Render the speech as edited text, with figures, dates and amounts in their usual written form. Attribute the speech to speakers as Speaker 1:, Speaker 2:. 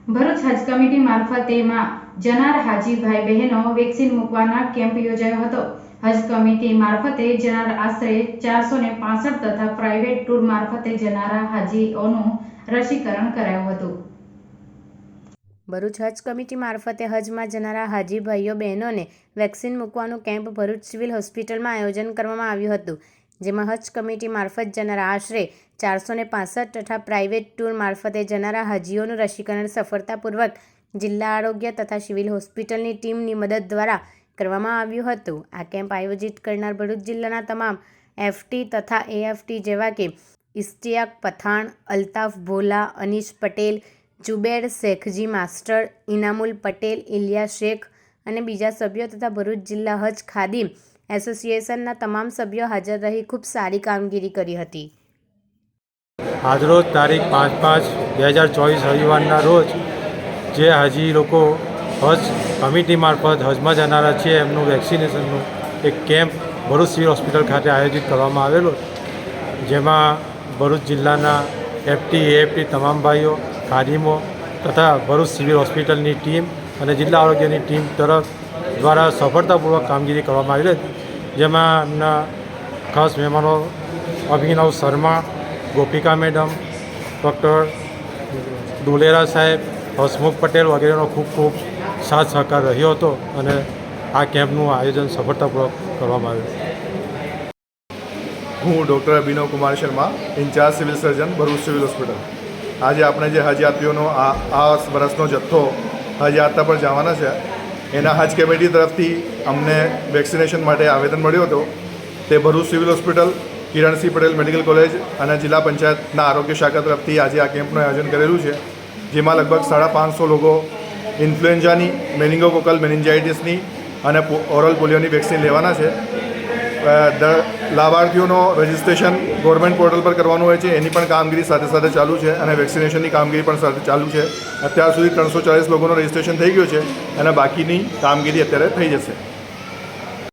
Speaker 1: ભરૂચ હજ કમિટી મારફતેમાં જનાર હાજી ભાઈ બહેનો વેક્સિન મૂકવાના કેમ્પ યોજાયો હતો। હજ કમિટી મારફતે જનાર આશરે 465 તથા પ્રાઇવેટ ટૂર મારફતે જનારા હાજીઓનું રસીકરણ કરાયું હતું।
Speaker 2: ભરૂચ હજ કમિટી મારફતે હજમાં જનારા હાજી ભાઈઓ બહેનોને વેક્સિન મૂકવાનું કેમ્પ ભરૂચ સિવિલ હોસ્પિટલમાં આયોજન કરવામાં આવ્યું હતું, જેમાં હજ કમિટી મારફત જનારા આશરે 465 તથા પ્રાઇવેટ ટૂર મારફતે જનારા હાજીઓનું રસીકરણ સફળતાપૂર્વક જિલ્લા આરોગ્ય તથા સિવિલ હોસ્પિટલની ટીમની મદદ દ્વારા કરવામાં આવ્યું હતું। આ કેમ્પ આયોજિત કરનાર ભરૂચ જિલ્લાના તમામ એફટી તથા એએફટી જેવા કે ઇશ્તિયાક પઠાણ, અલ્તાફ ભોલા, અનીશ પટેલ, જુબેર શેખજી માસ્ટર, ઇનામુલ પટેલ, ઇલિયાસ શેખ અને બીજા સભ્યો તથા ભરૂચ જિલ્લા હજ ખાદિમ એસોસિએશનના તમામ સભ્યો હાજર રહી ખૂબ સારી કામગીરી કરી હતી।
Speaker 3: આજરોજ તારીખ 5/5/2024 રવિવારના રોજ જે હાજી લોકો હજ કમિટી મારફત હજમાં જનારા છે એમનું વેક્સિનેશનનું એક કેમ્પ ભરૂચ સિવિલ હોસ્પિટલ ખાતે આયોજિત કરવામાં આવેલો, જેમાં ભરૂચ જિલ્લાના એફટી એએફટી તમામ ભાઈઓ, ખાદીમો તથા ભરૂચ સિવિલ હોસ્પિટલની ટીમ અને જિલ્લા આરોગ્યની ટીમ તરફ દ્વારા સફળતાપૂર્વક કામગીરી કરવામાં આવી હતી, જેમાં એમના ખાસ મહેમાનો અભિનવ શર્મા, ગોપિકા મેડમ, ડૉક્ટર દુલેરા સાહેબ, હસમુખ પટેલ વગેરેનો ખૂબ ખૂબ સાથ સહકાર રહ્યો હતો અને આ કેમ્પનું આયોજન સફળતાપૂર્વક કરવામાં આવ્યું।
Speaker 4: હું doctor Abhinav Kumar Sharma, incharge civil surgeon, Bharuch civil hospital. આજે આપણે જે હજ યાત્રીઓનો આ વર્ષનો જથ્થો હજ યાત્રા પર જવાના છે, એના હજ કમિટી તરફથી અમને વેક્સિનેશન માટે આવેદન મળ્યું હતું। તે Bharuch civil hospital, Kiransinh Patel medical college અને જિલ્લા પંચાયતના આરોગ્ય શાખા તરફથી આજે આ કેમ્પનું આયોજન કરેલું છે, જેમાં લગભગ 550 લોકો ઇન્ફ્લુએન્ઝાની, મેનિંગોકોકલ મેનિન્જાઇટિસની અને ઓરલ પોલિયોની વેક્સિન લેવાના છે। લાભાર્થીઓનો રજિસ્ટ્રેશન ગવર્મેન્ટ પોર્ટલ પર કરવાનું હોય છે, એની પણ કામગીરી સાથે સાથે ચાલુ છે અને વેક્સિનેશનની કામગીરી પણ સાથે ચાલુ છે। અત્યાર સુધી 340 લોકોનું રજિસ્ટ્રેશન થઈ ગયું છે અને બાકીની કામગીરી અત્યારે થઈ જશે।